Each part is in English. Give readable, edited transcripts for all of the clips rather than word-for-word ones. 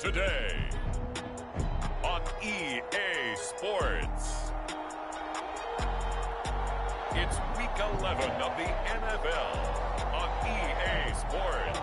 today on EA Sports. It's week 11 of the NFL on EA Sports.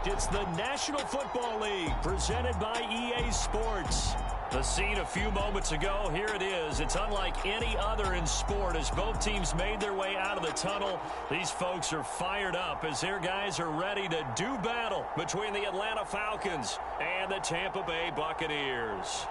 It's the National Football League presented by EA Sports. The scene a few moments ago, here it is. It's unlike any other in sport as both teams made their way out of the tunnel. These folks are fired up as their guys are ready to do battle between the Atlanta Falcons and the Tampa Bay Buccaneers.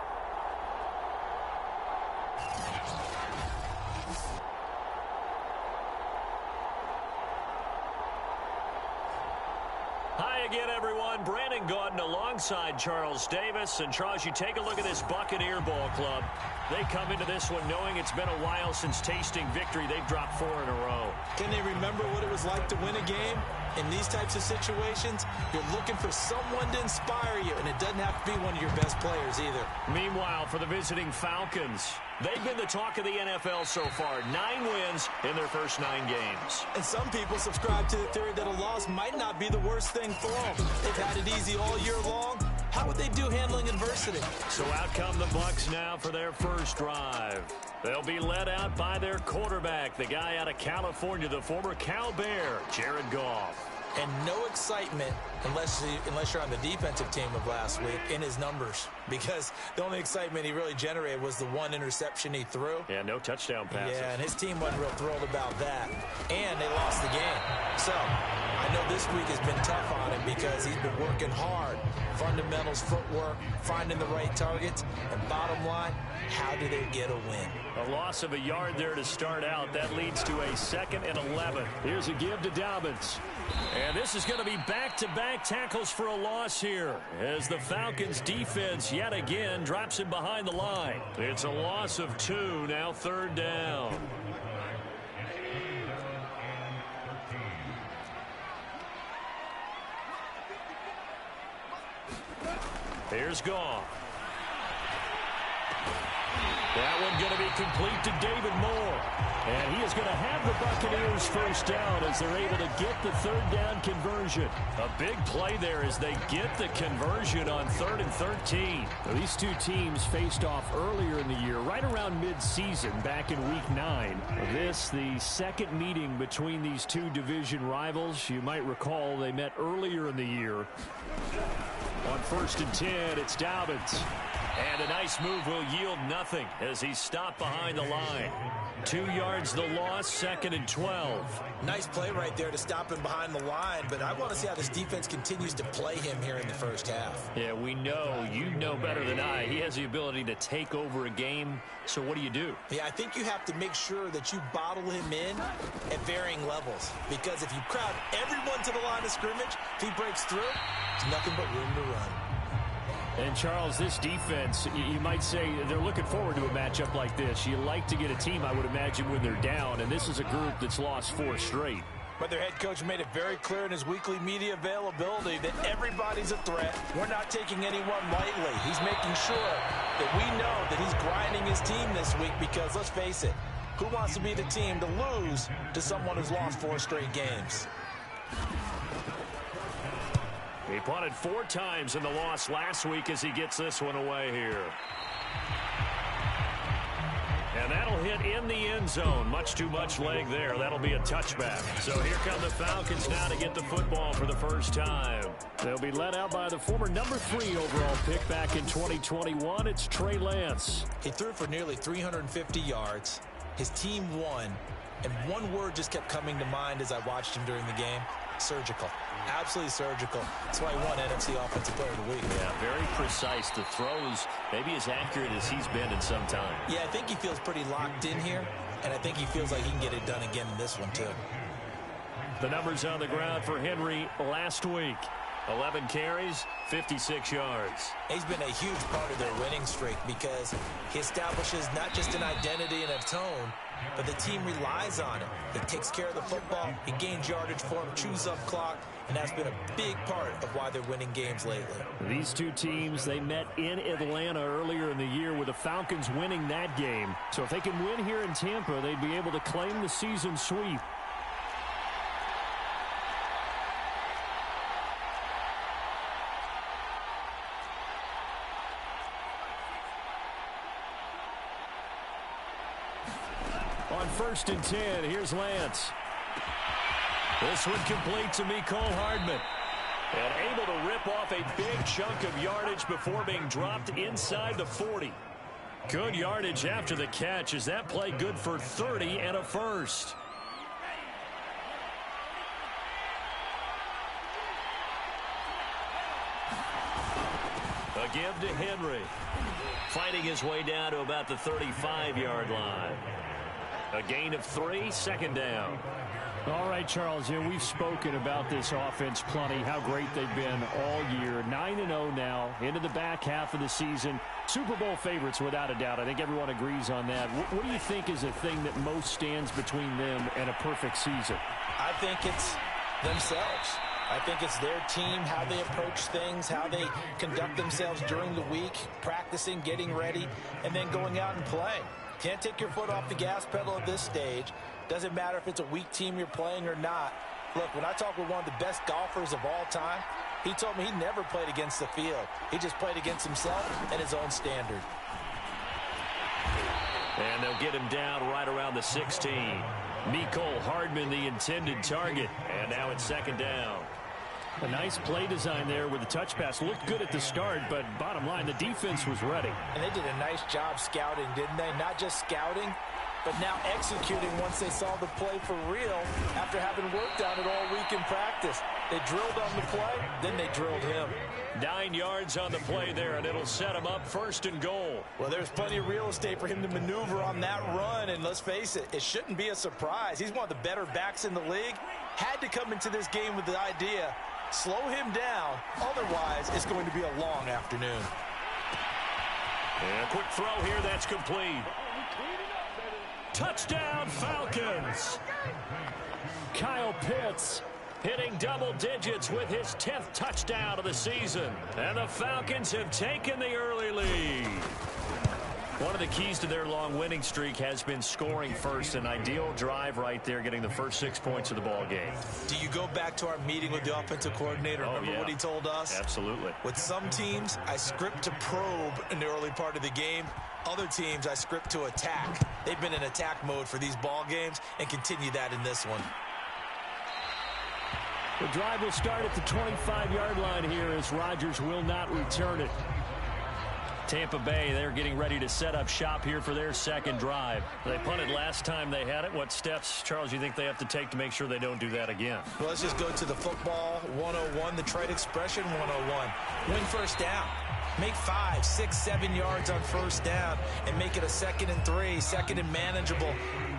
Again, everyone, Brandon Gaudin alongside Charles Davis. And Charles, you take a look at this Buccaneer ball club. They come into this one knowing it's been a while since tasting victory. They've dropped 4 in a row. Can they remember what it was like to win a game? In these types of situations, you're looking for someone to inspire you, and it doesn't have to be one of your best players either. Meanwhile, for the visiting Falcons, they've been the talk of the NFL so far. 9 wins in their first 9 games. And some people subscribe to the theory that a loss might not be the worst thing for them. They've had it easy all year long. How would they do handling adversity? So out come the Bucs now for their first drive. They'll be led out by their quarterback, the guy out of California, the former Cal Bear, Jared Goff. And no excitement, unless you're on the defensive team of last week, in his numbers. Because the only excitement he really generated was the 1 interception he threw. Yeah, no touchdown passes. Yeah, and his team wasn't real thrilled about that. And they lost the game. So, I know this week has been tough on him because he's been working hard. Fundamentals, footwork, finding the right targets. And bottom line, how do they get a win? A loss of a yard there to start out. That leads to a 2nd and 11. Here's a give to Dobbins. And this is going to be back-to-back tackles for a loss here as the Falcons defense yet again drops him behind the line. It's a loss of 2, now 3rd down. Here's Goff. That one going to be complete to David Moore. And he is going to have the Buccaneers first down as they're able to get the 3rd down conversion. A big play there as they get the conversion on 3rd and 13. Now, these two teams faced off earlier in the year, right around mid-season, back in Week 9. This, the second meeting between these two division rivals. You might recall they met earlier in the year. On 1st and 10, it's Dobbins. And a nice move will yield nothing as he's stopped behind the line. 2 yards the loss, 2nd and 12. Nice play right there to stop him behind the line, but I want to see how this defense continues to play him here in the first half. Yeah, we know, you know better than I, he has the ability to take over a game, so what do? Yeah, I think you have to make sure that you bottle him in at varying levels, because if you crowd everyone to the line of scrimmage, if he breaks through, there's nothing but room to run. And, Charles, this defense, you might say they're looking forward to a matchup like this. You like to get a team, I would imagine, when they're down, and this is a group that's lost 4 straight. But their head coach made it very clear in his weekly media availability that everybody's a threat. We're not taking anyone lightly. He's making sure that we know that he's grinding his team this week because, let's face it, who wants to be the team to lose to someone who's lost 4 straight games? He punted 4 times in the loss last week as he gets this one away here. And that'll hit in the end zone. Much too much leg there. That'll be a touchback. So here come the Falcons now to get the football for the first time. They'll be led out by the former number 3 overall pick back in 2021. It's Trey Lance. He threw for nearly 350 yards. His team won. And one word just kept coming to mind as I watched him during the game. Surgical. Absolutely surgical. That's why he won NFC Offensive Player of the Week. Yeah, very precise. The throws maybe as accurate as he's been in some time. Yeah, I think he feels pretty locked in here, and I think he feels like he can get it done again in this one, too. The numbers on the ground for Henry last week. 11 carries, 56 yards. He's been a huge part of their winning streak because he establishes not just an identity and a tone, but the team relies on it. He takes care of the football, he gains yardage for him, chews up clock, and that's been a big part of why they're winning games lately. These two teams, they met in Atlanta earlier in the year with the Falcons winning that game. So if they can win here in Tampa, they'd be able to claim the season sweep. On 1st and 10, here's Lance. This one complete to Mecole Hardman. And able to rip off a big chunk of yardage before being dropped inside the 40. Good yardage after the catch. Is that play good for 30 and a first? A give to Henry. Fighting his way down to about the 35-yard line. A gain of 3, 2nd down. All right, Charles, we've spoken about this offense plenty, how great they've been all year. 9-0 now, into the back half of the season. Super Bowl favorites, without a doubt. I think everyone agrees on that. What do you think is the thing that most stands between them and a perfect season? I think it's themselves. I think it's their team, how they approach things, how they conduct themselves during the week, practicing, getting ready, and then going out and playing. Can't take your foot off the gas pedal at this stage. Doesn't matter if it's a weak team you're playing or not. Look, when I talk with one of the best golfers of all time, he told me he never played against the field. He just played against himself and his own standard. And they'll get him down right around the 16. Mecole Hardman, the intended target. And now it's 2nd down. A nice play design there with the touch pass. Looked good at the start, but bottom line, the defense was ready. And they did a nice job scouting, didn't they? Not just scouting, but now executing once they saw the play for real after having worked on it all week in practice. They drilled on the play, then they drilled him. 9 yards on the play there, and it'll set him up 1st and goal. Well, there's plenty of real estate for him to maneuver on that run, and let's face it, it shouldn't be a surprise. He's one of the better backs in the league. Had to come into this game with the idea, slow him down, otherwise it's going to be a long afternoon. And a quick throw here, that's complete. Touchdown, Falcons! Kyle Pitts hitting double digits with his 10th touchdown of the season. And the Falcons have taken the early lead. One of the keys to their long winning streak has been scoring first. An ideal drive right there, getting the first 6 points of the ball game. Do you go back to our meeting with the offensive coordinator? Remember what he told us? Absolutely. With some teams, I script to probe in the early part of the game. Other teams, I script to attack. They've been in attack mode for these ball games and continue that in this one. The drive will start at the 25-yard line here as Rodgers will not return it. Tampa Bay, they're getting ready to set up shop here for their 2nd drive. They punted last time they had it. What steps, Charles, you think they have to take to make sure they don't do that again? Well, let's just go to the football 101, the trade expression 101. Win first down. Make 5, 6, 7 yards on first down and make it a 2nd and 3, 2nd and manageable.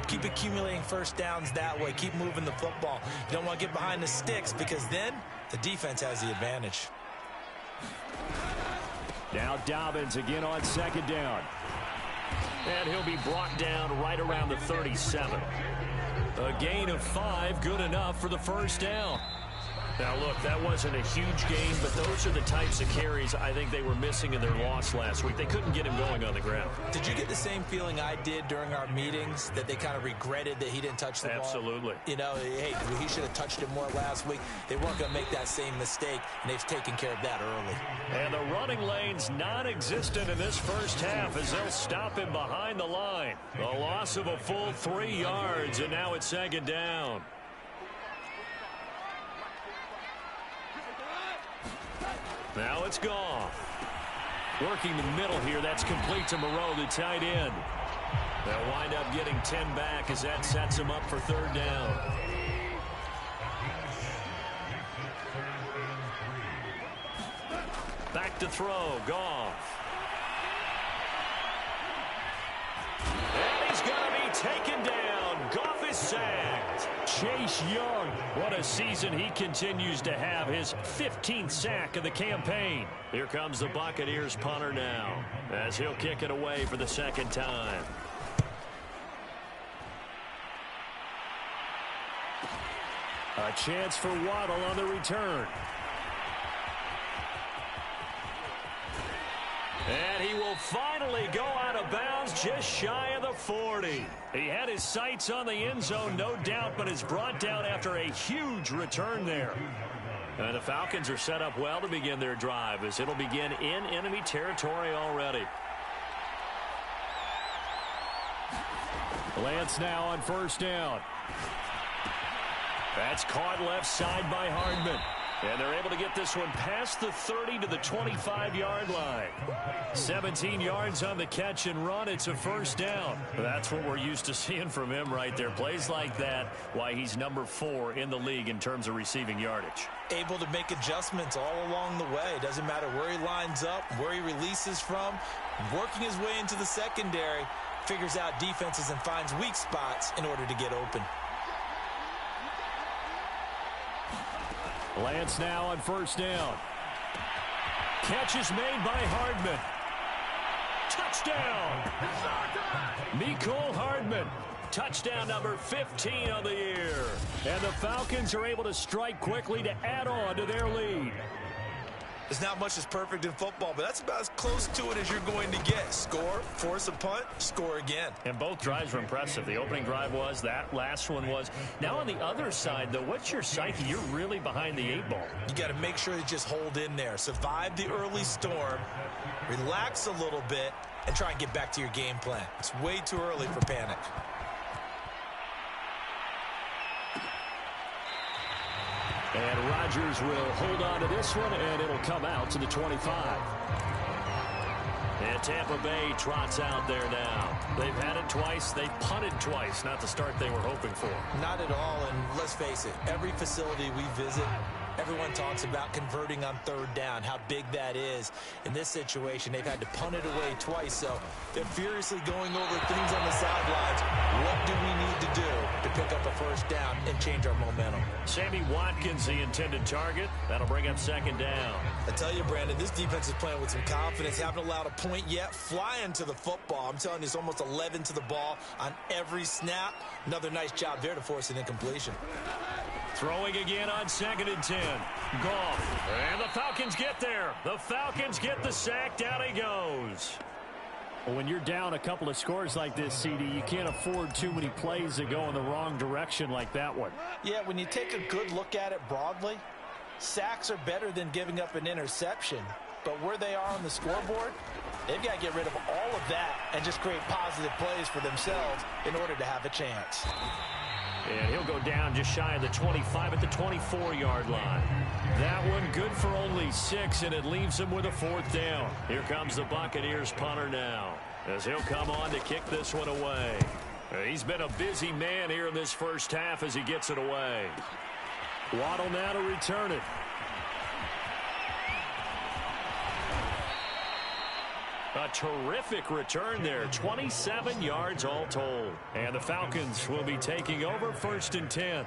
Keep accumulating first downs that way. Keep moving the football. You don't want to get behind the sticks because then the defense has the advantage. Now Dobbins again on 2nd down. And he'll be brought down right around the 37. A gain of 5, good enough for the first down. Now, look, that wasn't a huge gain, but those are the types of carries I think they were missing in their loss last week. They couldn't get him going on the ground. Did you get the same feeling I did during our meetings, that they kind of regretted that he didn't touch the ball? Absolutely. You know, hey, he should have touched it more last week. They weren't going to make that same mistake, and they've taken care of that early. And the running lane's non-existent in this first half as they'll stop him behind the line. A loss of a full 3 yards, and now it's 2nd down. Now it's gone. Working the middle here. That's complete to Moreau, the tight end. They'll wind up getting 10 back as that sets them up for 3rd down. Back to throw. Goff. And he's going to be taken down. Goff is sacked. Chase Young. What a season he continues to have. His 15th sack of the campaign. Here comes the Buccaneers punter now, as he'll kick it away for the second time. A chance for Waddle on the return. And he will finally go out of bounds just shy of the 40. He had his sights on the end zone, no doubt, but is brought down after a huge return there. And the Falcons are set up well to begin their drive, as it'll begin in enemy territory already. Lance now on first down. That's caught left side by Hardman. And they're able to get this one past the 30 to the 25-yard line. 17 yards on the catch and run. It's a first down. That's what we're used to seeing from him right there. Plays like that, why he's number 4 in the league in terms of receiving yardage. Able to make adjustments all along the way. Doesn't matter where he lines up, where he releases from. Working his way into the secondary, figures out defenses and finds weak spots in order to get open. Lance now on first down. Catch is made by Hardman. Touchdown! Mecole Hardman. Touchdown number 15 on the year. And the Falcons are able to strike quickly to add on to their lead. There's not much that's perfect in football, but that's about as close to it as you're going to get. Score, force a punt, score again. And both drives were impressive. The opening drive was, that last one was. Now on the other side, though, what's your psyche? You're really behind the 8 ball. You got to make sure to just hold in there. Survive the early storm, relax a little bit, and try and get back to your game plan. It's way too early for panic. And Rodgers will hold on to this one, and it'll come out to the 25. And Tampa Bay trots out there now. They've had it twice. They've punted twice. Not the start they were hoping for. Not at all, and let's face it, every facility we visit, everyone talks about converting on third down, how big that is. In this situation, they've had to punt it away twice, so they're furiously going over things on the sidelines. What do we need to do to pick up a first down and change our momentum? Sammy Watkins, the intended target. That'll bring up second down. I tell you, Brandon, this defense is playing with some confidence. Haven't allowed a point yet. Flying to the football. I'm telling you, it's almost 11 to the ball on every snap. Another nice job there to force an incompletion. Throwing again on 2nd and 10. Goff. And the Falcons get there. The Falcons get the sack. Down he goes. Well, when you're down a couple of scores like this, CD, you can't afford too many plays that go in the wrong direction like that one. Yeah, when you take a good look at it broadly, sacks are better than giving up an interception. But where they are on the scoreboard, they've got to get rid of all of that and just create positive plays for themselves in order to have a chance. And he'll go down just shy of the 25 at the 24-yard line. That one good for only 6, and it leaves him with a 4th down. Here comes the Buccaneers punter now, as he'll come on to kick this one away. He's been a busy man here in this first half as he gets it away. Waddle now to return it. A terrific return there. 27 yards all told. And the Falcons will be taking over 1st and 10.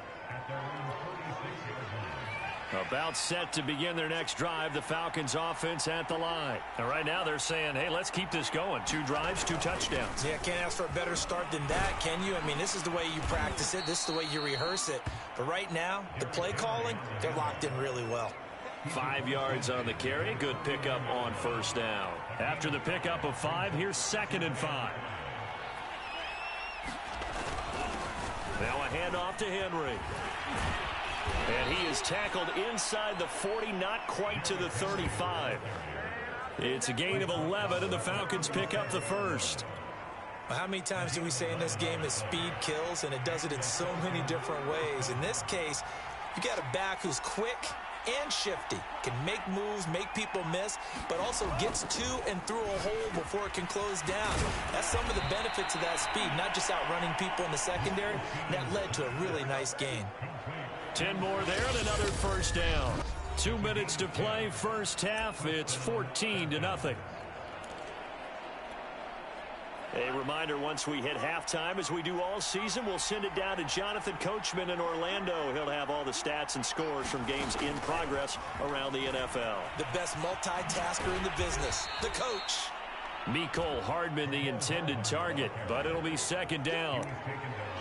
About set to begin their next drive. The Falcons offense at the line. And right now they're saying, hey, let's keep this going. 2 drives, 2 touchdowns. Yeah, can't ask for a better start than that, can you? I mean, this is the way you practice it. This is the way you rehearse it. But right now, the play calling, they're locked in really well. 5 yards on the carry. Good pickup on first down. After the pickup of 5, here's 2nd and 5. Now a handoff to Henry. And he is tackled inside the 40, not quite to the 35. It's a gain of 11, and the Falcons pick up the first. How many times do we say in this game that speed kills, and it does it in so many different ways? In this case, you got a back who's quick and shifty, can make moves, make people miss, but also gets to and through a hole before it can close down. That's some of the benefits of that speed, not just outrunning people in the secondary. And that led to a really nice gain. 10 more there and another first down. 2 minutes to play first half. It's 14-0. A reminder, once we hit halftime, as we do all season, we'll send it down to Jonathan Coachman in Orlando. He'll have all the stats and scores from games in progress around the NFL. The best multitasker in the business, the coach. Mecole Hardman, the intended target, but it'll be second down.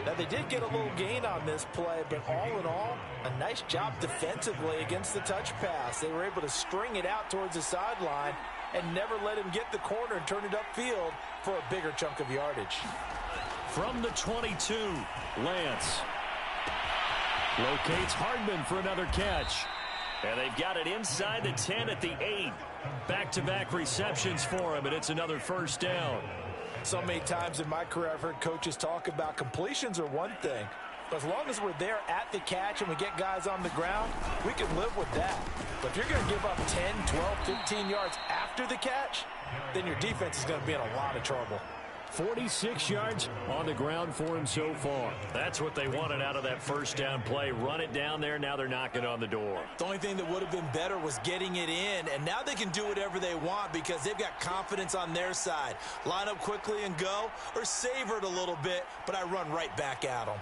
Now, they did get a little gain on this play, but all in all, a nice job defensively against the touch pass. They were able to string it out towards the sideline and never let him get the corner and turn it upfield for a bigger chunk of yardage. From the 22, Lance locates Hardman for another catch. And they've got it inside the 10 at the 8. Back-to-back receptions for him, and it's another first down. So many times in my career, I've heard coaches talk about completions are one thing. But as long as we're there at the catch and we get guys on the ground, we can live with that. But if you're going to give up 10, 12, 15 yards after the catch, then your defense is going to be in a lot of trouble. 46 yards on the ground for him so far. That's what they wanted out of that first down play. Run it down there. Now they're knocking on the door. The only thing that would have been better was getting it in, and now they can do whatever they want because they've got confidence on their side. Line up quickly and go, or savor it a little bit, but I run right back at them.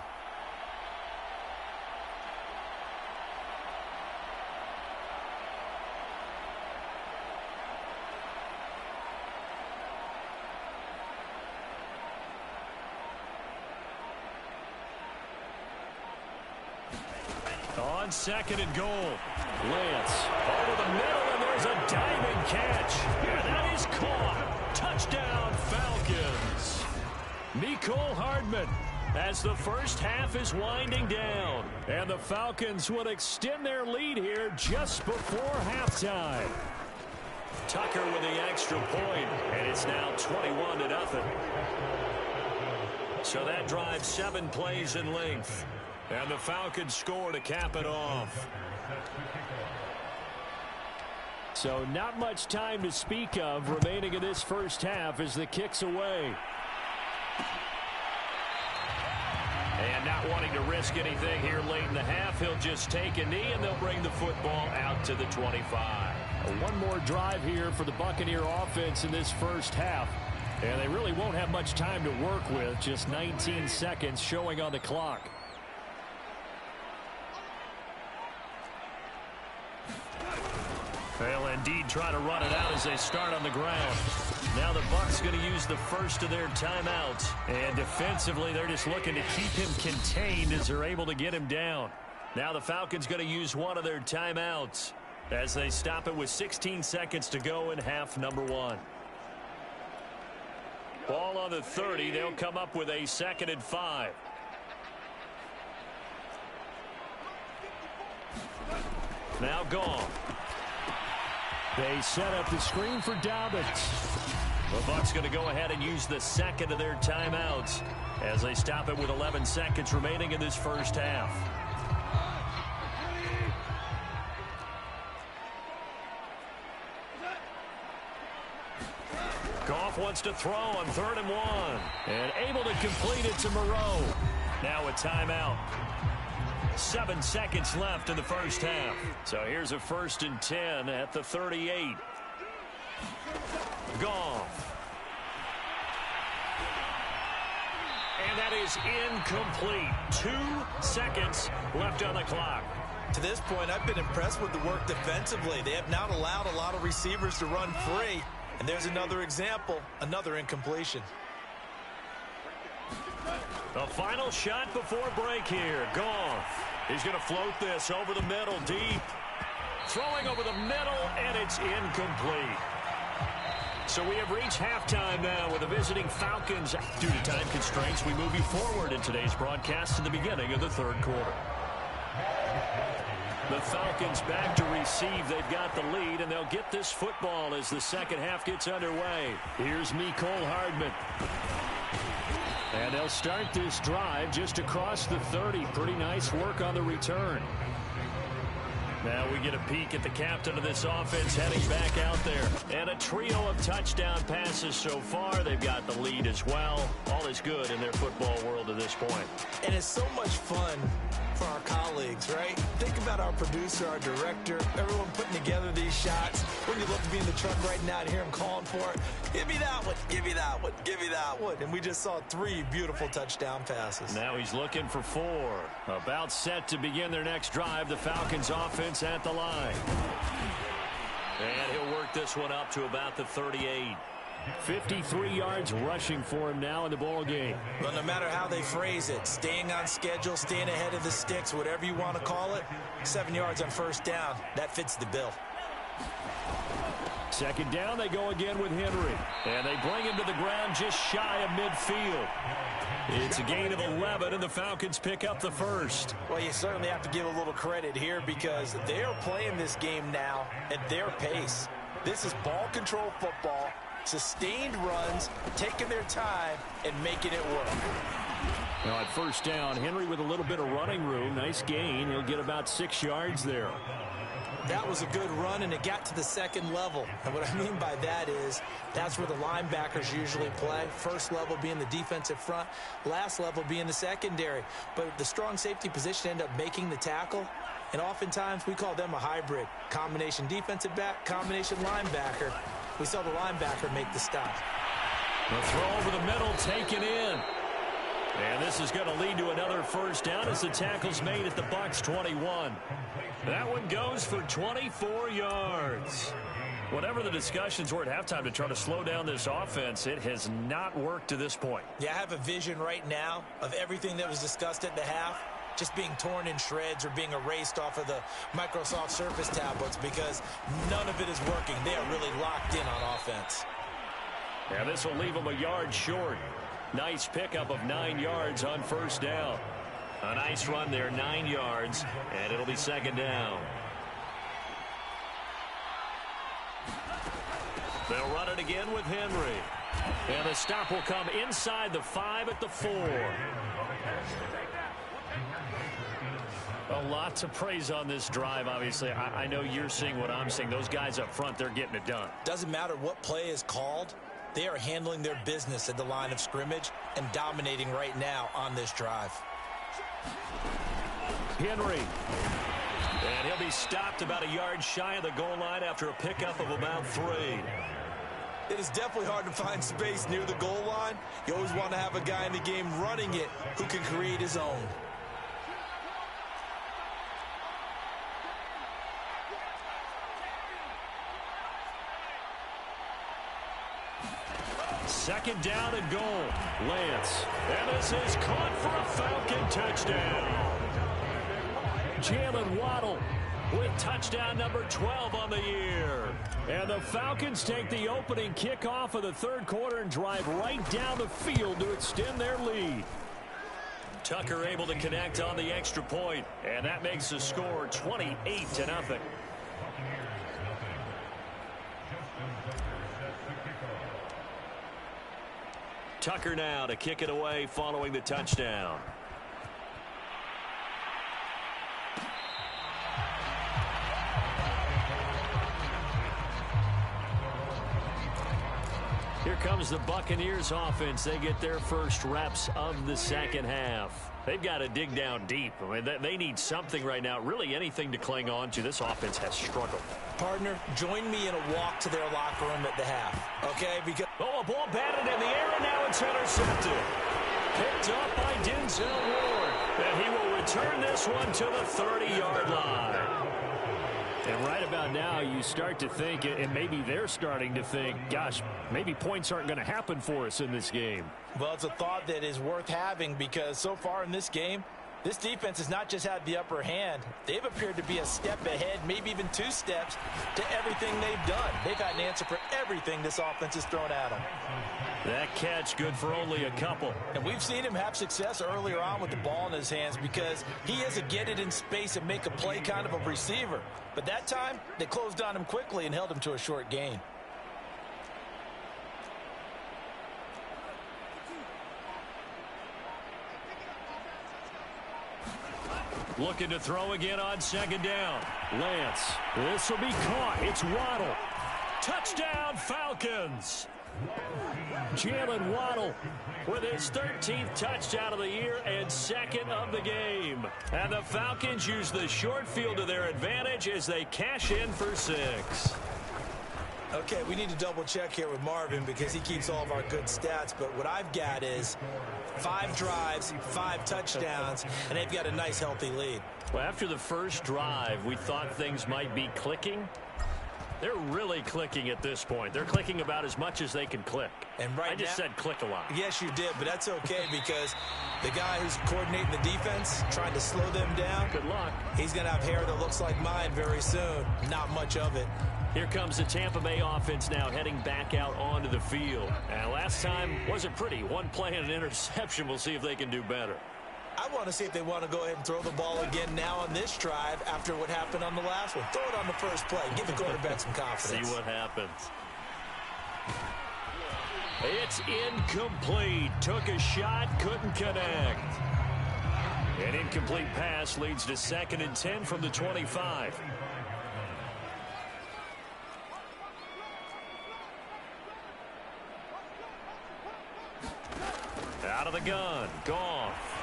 On second and goal, Lance over the middle, and there's a diving catch. And that is caught. Touchdown, Falcons. Mecole Hardman as the first half is winding down. And the Falcons will extend their lead here just before halftime. Tucker with the extra point, and it's now 21-0. So that drives 7 plays in length. And the Falcons score to cap it off. So not much time to speak of remaining in this first half as the kick's away. And not wanting to risk anything here late in the half, he'll just take a knee and they'll bring the football out to the 25. One more drive here for the Buccaneer offense in this first half. And they really won't have much time to work with, just 19 seconds showing on the clock. They'll indeed try to run it out as they start on the ground. Now the Bucs going to use the first of their timeouts. And defensively, they're just looking to keep him contained as they're able to get him down. Now the Falcons going to use one of their timeouts as they stop it with 16 seconds to go in half number 1. Ball on the 30. They'll come up with a 2nd and 5. Now gone. They set up the screen for Dobbins. The Bucs going to go ahead and use the second of their timeouts as they stop it with 11 seconds remaining in this first half. Goff wants to throw on 3rd and 1. And able to complete it to Moreau. Now a timeout. 7 seconds left in the first half. So here's a 1st and 10 at the 38. Goff. And that is incomplete. 2 seconds left on the clock. To this point, I've been impressed with the work defensively. They have not allowed a lot of receivers to run free. And there's another example, another incompletion. The final shot before break here. Goff. He's going to float this over the middle deep. Throwing over the middle, and it's incomplete. So we have reached halftime now with the visiting Falcons. Due to time constraints, we move you forward in today's broadcast to the beginning of the 3rd quarter. The Falcons back to receive. They've got the lead, and they'll get this football as the second half gets underway. Here's Mecole Hardman. And they'll start this drive just across the 30. Pretty nice work on the return. Now we get a peek at the captain of this offense heading back out there. And a trio of touchdown passes so far. They've got the lead as well. All is good in their football world at this point. And it's so much fun for our college colleagues, right? Think about our producer, our director, everyone putting together these shots. Wouldn't you love to be in the truck right now to hear him calling for it? Give me that one, give me that one, give me that one. And we just saw 3 beautiful touchdown passes. Now he's looking for 4. About set to begin their next drive. The Falcons offense at the line. And he'll work this one up to about the 38. 53 yards rushing for him now in the ball game. Well, no matter how they phrase it, staying on schedule, staying ahead of the sticks, whatever you want to call it, 7 yards on first down, that fits the bill. Second down, they go again with Henry. And they bring him to the ground just shy of midfield. It's a gain of 11, and the Falcons pick up the first. Well, you certainly have to give a little credit here because they are playing this game now at their pace. This is ball control football. Sustained runs, taking their time, and making it work. Now at first down, Henry with a little bit of running room. Nice gain. He'll get about 6 yards there. That was a good run, and it got to the second level. And what I mean by that is that's where the linebackers usually play. First level being the defensive front, last level being the secondary. But the strong safety position ended up making the tackle. And oftentimes we call them a hybrid. Combination defensive back, combination linebacker. We saw the linebacker make the stop. The throw over the middle taken in. And this is going to lead to another first down as the tackle's made at the Bucs 21. That one goes for 24 yards. Whatever the discussions were at halftime to try to slow down this offense, it has not worked to this point. Yeah, I have a vision right now of everything that was discussed at the half just being torn in shreds or being erased off of the Microsoft Surface tablets because none of it is working. They are really locked in on offense. Yeah, this will leave them a yard short. Nice pickup of 9 yards on first down. A nice run there, 9 yards, and it'll be second down. They'll run it again with Henry. And the stop will come inside the 5 at the 4. A lot to praise on this drive, obviously. I know you're seeing what I'm seeing. Those guys up front, they're getting it done. Doesn't matter what play is called. They are handling their business at the line of scrimmage and dominating right now on this drive. Henry. And he'll be stopped about a yard shy of the goal line after a pickup of about 3. It is definitely hard to find space near the goal line. You always want to have a guy in the game running it who can create his own. Second down and goal. Lance. And this is caught for a Falcon touchdown. Jalen Waddle with touchdown number 12 on the year. And the Falcons take the opening kickoff of the third quarter and drive right down the field to extend their lead. Tucker able to connect on the extra point, and that makes the score 28-0. Tucker now to kick it away following the touchdown. Here comes the Buccaneers offense. They get their first reps of the second half. They've got to dig down deep. I mean, they need something right now, really anything to cling on to. This offense has struggled. Partner, join me in a walk to their locker room at the half, okay? Because a ball batted in the air, and now it's intercepted. Picked up by Denzel Ward. And he will return this one to the 30-yard line. And right about now, you start to think, and maybe they're starting to think, gosh, maybe points aren't going to happen for us in this game. Well, it's a thought that is worth having because so far in this game, this defense has not just had the upper hand. They've appeared to be a step ahead, maybe even 2 steps to everything they've done. They've had an answer for everything this offense has thrown at them. That catch good for only a couple. And we've seen him have success earlier on with the ball in his hands because he is a get it in space and make a play kind of a receiver. But that time, they closed on him quickly and held him to a short gain. Looking to throw again on second down. Lance. This will be caught. It's Waddle. Touchdown, Falcons. Jalen Waddle with his 13th touchdown of the year and second of the game. And the Falcons use the short field to their advantage as they cash in for 6. Okay, we need to double check here with Marvin because he keeps all of our good stats. But what I've got is 5 drives, 5 touchdowns, and they've got a nice, healthy lead. Well, after the first drive, we thought things might be clicking. They're really clicking at this point. They're clicking about as much as they can click. And right I just said click a lot. Yes, you did, but that's okay because the guy who's coordinating the defense, trying to slow them down. Good luck. He's going to have hair that looks like mine very soon. Not much of it. Here comes the Tampa Bay offense now heading back out onto the field. And last time wasn't pretty. One play and an interception. We'll see if they can do better. I want to see if they want to go ahead and throw the ball again now on this drive after what happened on the last one. Throw it on the first play. Give the quarterback some confidence. See what happens. It's incomplete. Took a shot, couldn't connect. An incomplete pass leads to 2nd and 10 from the 25. Out of the gun, Goff.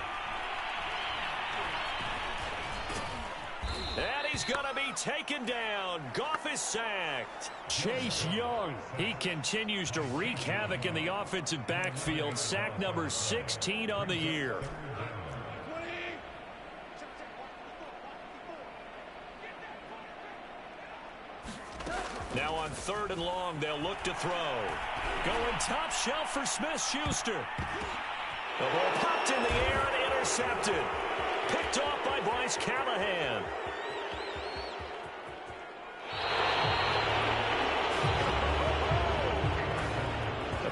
And he's going to be taken down. Goff is sacked. Chase Young. He continues to wreak havoc in the offensive backfield. Sack number 16 on the year. Now on 3rd and long, they'll look to throw. Going top shelf for Smith-Schuster. The ball popped in the air and intercepted. Picked off by Bryce Callahan.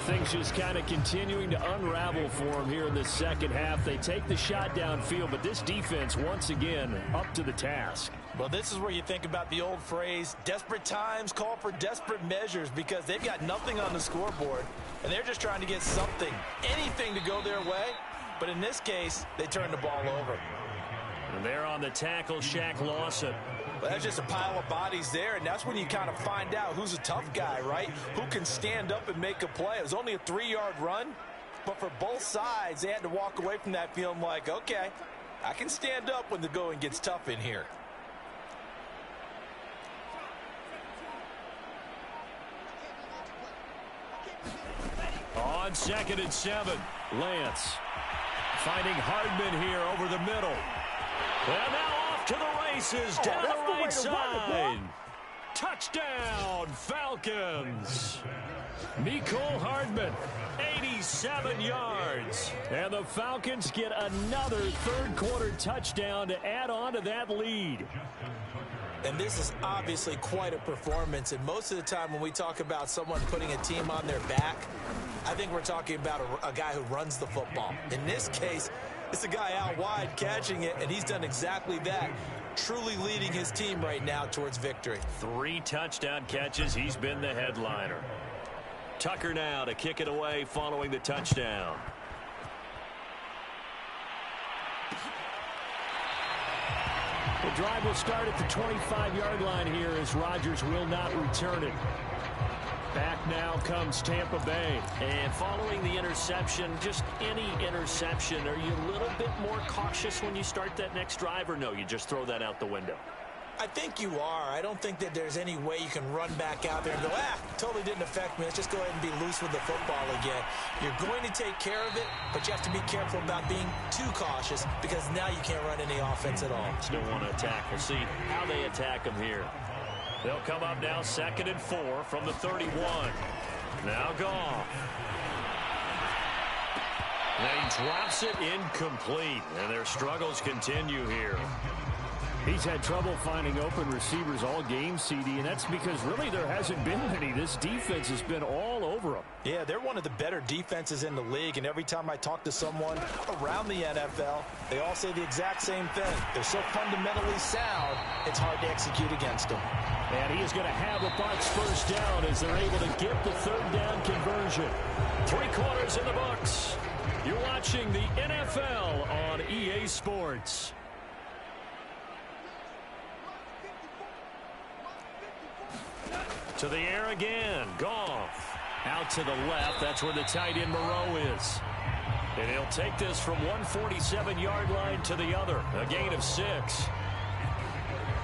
Things just kind of continuing to unravel for them here in the second half. They take the shot downfield, but this defense, once again, up to the task. Well, this is where you think about the old phrase, desperate times call for desperate measures, because they've got nothing on the scoreboard, and they're just trying to get something, anything to go their way. But in this case, they turn the ball over. And they're on the tackle, Shaq Lawson. Well, that's just a pile of bodies there, and that's when you kind of find out who's a tough guy, right? Who can stand up and make a play. It was only a 3-yard run, but for both sides, they had to walk away from that feeling like, okay, I can stand up when the going gets tough in here. On 2nd and 7, Lance finding Hardman here over the middle. And now off to the races down the right side. Touchdown, Falcons. Mecole Hardman, 87 yards. And the Falcons get another third-quarter touchdown to add on to that lead. And this is obviously quite a performance. And most of the time when we talk about someone putting a team on their back, I think we're talking about a guy who runs the football. In this case, it's a guy out wide catching it, and he's done exactly that, truly leading his team right now towards victory. 3 touchdown catches. He's been the headliner. Tucker now to kick it away following the touchdown. The drive will start at the 25-yard line here as Rodgers will not return it. Back now comes Tampa Bay. And following the interception, just any interception, are you a little bit more cautious when you start that next drive, or no, you just throw that out the window? I think you are. I don't think that there's any way you can run back out there and go, totally didn't affect me. Let's just go ahead and be loose with the football again. You're going to take care of it, but you have to be careful about being too cautious because now you can't run any offense at all. Still want to attack. We'll see how they attack them here. They'll come up now 2nd and 4 from the 31. Now Goff. And he drops it incomplete, and their struggles continue here. He's had trouble finding open receivers all game, CD, and that's because really there hasn't been any. This defense has been all over them. Yeah, they're one of the better defenses in the league, and every time I talk to someone around the NFL, they all say the exact same thing. They're so fundamentally sound, it's hard to execute against them. And he is going to have a Bucs first down as they're able to get the third down conversion. 3 quarters in the books. You're watching the NFL on EA Sports. To the air again. Goff. Out to the left. That's where the tight end Moreau is. And he'll take this from 147-yard line to the other. A gain of 6.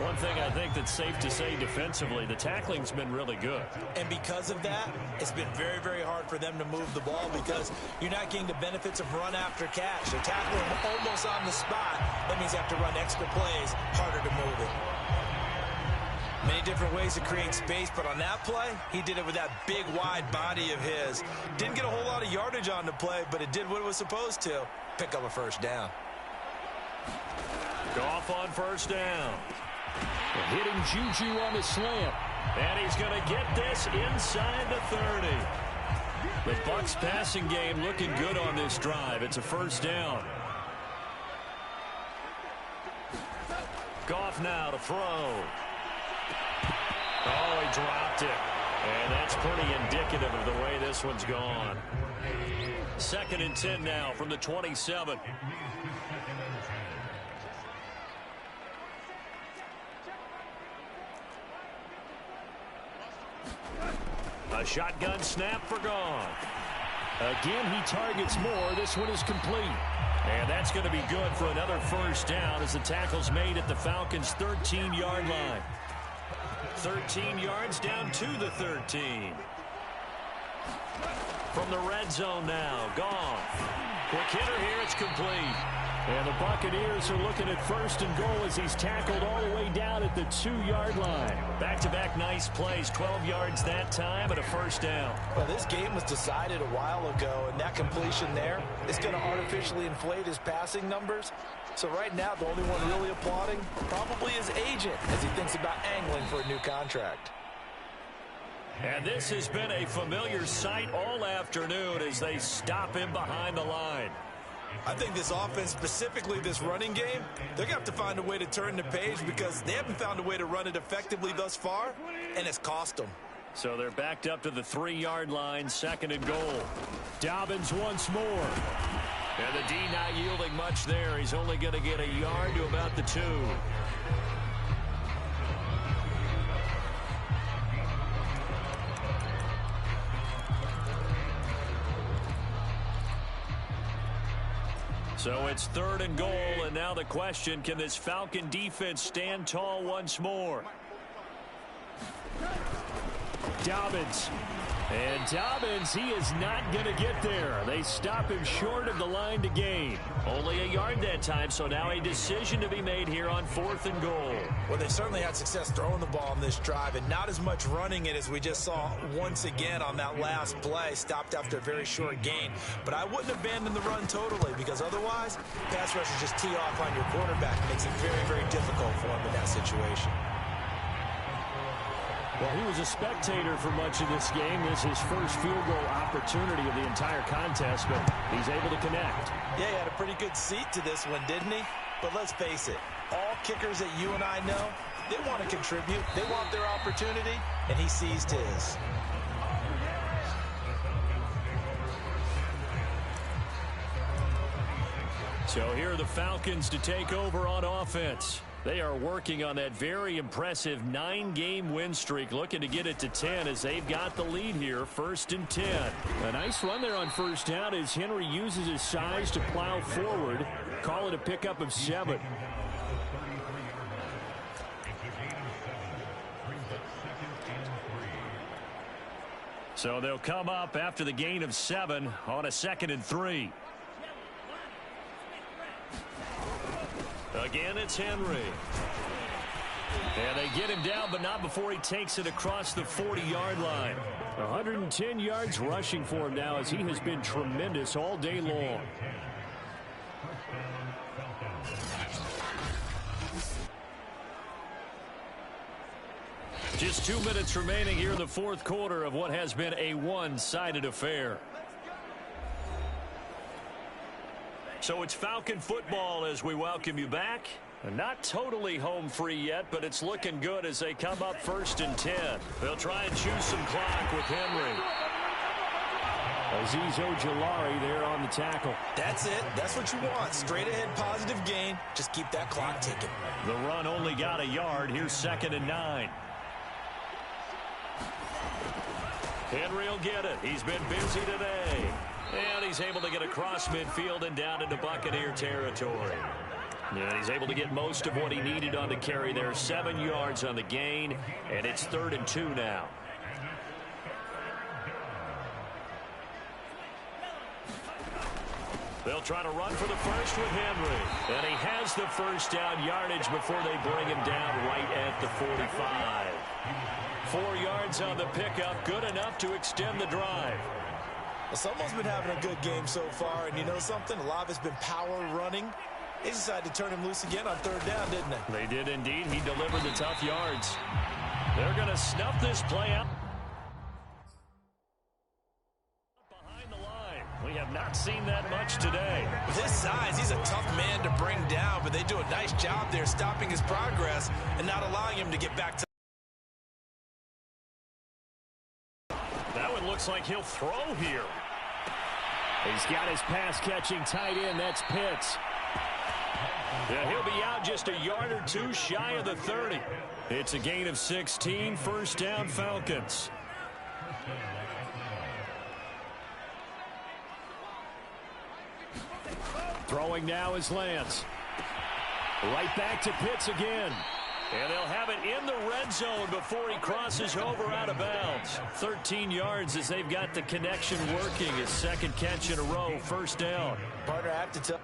One thing I think that's safe to say defensively, the tackling's been really good. And because of that, it's been very, very hard for them to move the ball because you're not getting the benefits of run after catch. They're tackling almost on the spot. That means you have to run extra plays, harder to move it. Many different ways to create space, but on that play, he did it with that big, wide body of his. Didn't get a whole lot of yardage on the play, but it did what it was supposed to. Pick up a first down. Goff on first down. Hitting Juju on the slant. And he's going to get this inside the 30. The Bucs passing game looking good on this drive. It's a first down. Goff now to throw. Oh, he dropped it. And that's pretty indicative of the way this one's gone. 2nd and 10 now from the 27. A shotgun snap for Goff. Again, he targets more. This one is complete. And that's going to be good for another first down as the tackle's made at the Falcons' 13-yard line. 13 yards down to the 13. From the red zone now, Goff. Quick hitter here, it's complete. And the Buccaneers are looking at 1st and goal as he's tackled all the way down at the 2-yard line. Back-to-back nice plays, 12 yards that time and a first down. Well, this game was decided a while ago, and that completion there is going to artificially inflate his passing numbers. So right now, the only one really applauding probably his agent as he thinks about angling for a new contract. And this has been a familiar sight all afternoon as they stop him behind the line. I think this offense, specifically this running game, they're going to have to find a way to turn the page because they haven't found a way to run it effectively thus far, and it's cost them. So they're backed up to the 3-yard line, 2nd and goal. Dobbins once more. And the D not yielding much there. He's only going to get a yard to about the 2. So it's 3rd and goal, and now the question, can this Falcon defense stand tall once more? Dobbins. And Dobbins, he is not going to get there. They stop him short of the line to gain. Only a yard that time, so now a decision to be made here on 4th and goal. Well, they certainly had success throwing the ball on this drive, and not as much running it as we just saw once again on that last play, stopped after a very short gain. But I wouldn't abandon the run totally, because otherwise, pass rushers just tee off on your quarterback. It makes it very, very difficult for him in that situation. Well, he was a spectator for much of this game. This is his first field goal opportunity of the entire contest, but he's able to connect. Yeah, he had a pretty good seat to this one, didn't he? But let's face it, all kickers that you and I know, they want to contribute. They want their opportunity, and he seized his. So here are the Falcons to take over on offense. They are working on that very impressive 9-game win streak, looking to get it to 10 as they've got the lead here, 1st and 10. A nice run there on first down as Henry uses his size to plow forward. Call it a pickup of 7. So they'll come up after the gain of 7 on a 2nd and 3. Again, it's Henry. And they get him down, but not before he takes it across the 40-yard line. 110 yards rushing for him now as he has been tremendous all day long. Just 2 minutes remaining here in the 4th quarter of what has been a one-sided affair. So it's Falcon football as we welcome you back. Not totally home free yet, but it's looking good as they come up 1st and 10. They'll try and choose some clock with Henry. Azeez Ojulari there on the tackle. That's it. That's what you want. Straight ahead positive gain. Just keep that clock ticking. The run only got a yard. Here's 2nd and 9. Henry will get it. He's been busy today. And he's able to get across midfield and down into Buccaneer territory. And he's able to get most of what he needed on the carry there. 7 yards on the gain, and it's 3rd and 2 now. They'll try to run for the first with Henry. And he has the first down yardage before they bring him down right at the 45. 4 yards on the pickup, good enough to extend the drive. Well, someone's been having a good game so far, and you know something? A lot of it's been power running. They decided to turn him loose again on 3rd down, didn't they? They did indeed. He delivered the tough yards. They're going to snuff this play out. Behind the line. We have not seen that much today. With his size, he's a tough man to bring down, but they do a nice job there stopping his progress and not allowing him to get back to. That one looks like he'll throw here. He's got his pass-catching tight end. That's Pitts. Yeah, he'll be out just a yard or two shy of the 30. It's a gain of 16, first down Falcons. Throwing now is Lance. Right back to Pitts again. And they'll have it in the red zone before he crosses over out of bounds. 13 yards as they've got the connection working. His second catch in a row, first down. Partner, I have to tell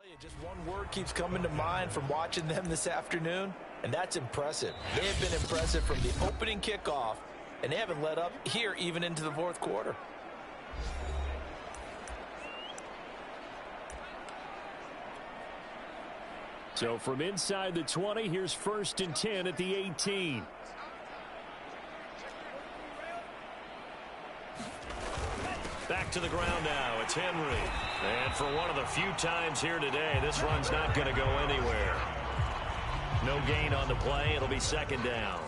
you, just one word keeps coming to mind from watching them this afternoon, and that's impressive. They have been impressive from the opening kickoff, and they haven't let up here even into the 4th quarter. So from inside the 20, here's 1st and 10 at the 18. Back to the ground now. It's Henry. And for one of the few times here today, this run's not going to go anywhere. No gain on the play. It'll be 2nd down.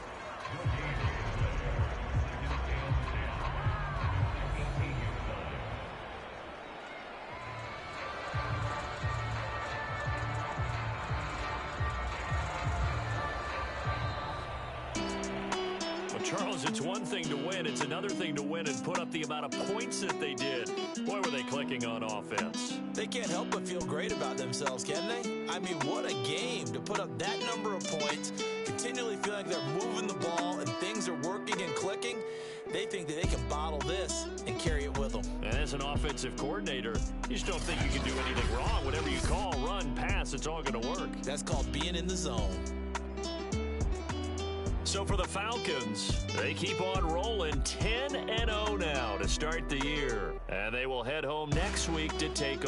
Charles, it's one thing to win. It's another thing to win and put up the amount of points that they did. Boy, were they clicking on offense. They can't help but feel great about themselves, can they? I mean, what a game to put up that number of points, continually feel like they're moving the ball and things are working and clicking. They think that they can bottle this and carry it with them. And as an offensive coordinator, you just don't think you can do anything wrong. Whatever you call, run, pass, it's all going to work. That's called being in the zone. So for the Falcons, they keep on rolling 10-0 now to start the year. And they will head home next week to take on